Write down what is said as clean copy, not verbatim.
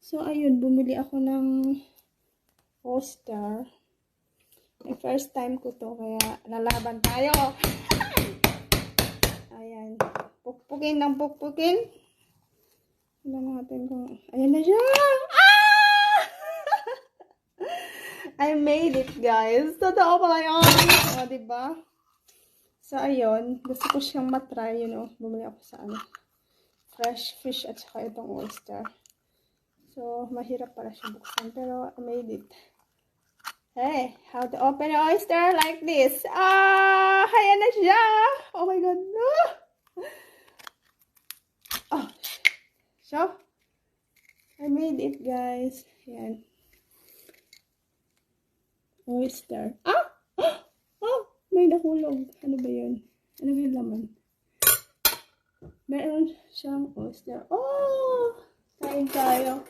So, ayun, bumili ako ng oyster. First time ko to, kaya lalaban tayo. Ayan. Pukpukin ng pukpukin. Tignan natin kung... Ayan na siya! Ah! I made it, guys. Totoo pala yun. O, diba? So, ayun. Gusto ko siyang matry, Bumili ako sa fresh fish at saka itong oyster. So, mahirap para siya buksan. Pero, I made it. Hey, how to open an oyster like this? Ah! Ayan na siya! Oh my God! Ah! Oh! So, I made it, guys. Ayan. Oyster. Ah! Oh! May nahulog. Ano ba yun? Ano ba yung laman? Meron siyang oyster. Oh! Kain tayo.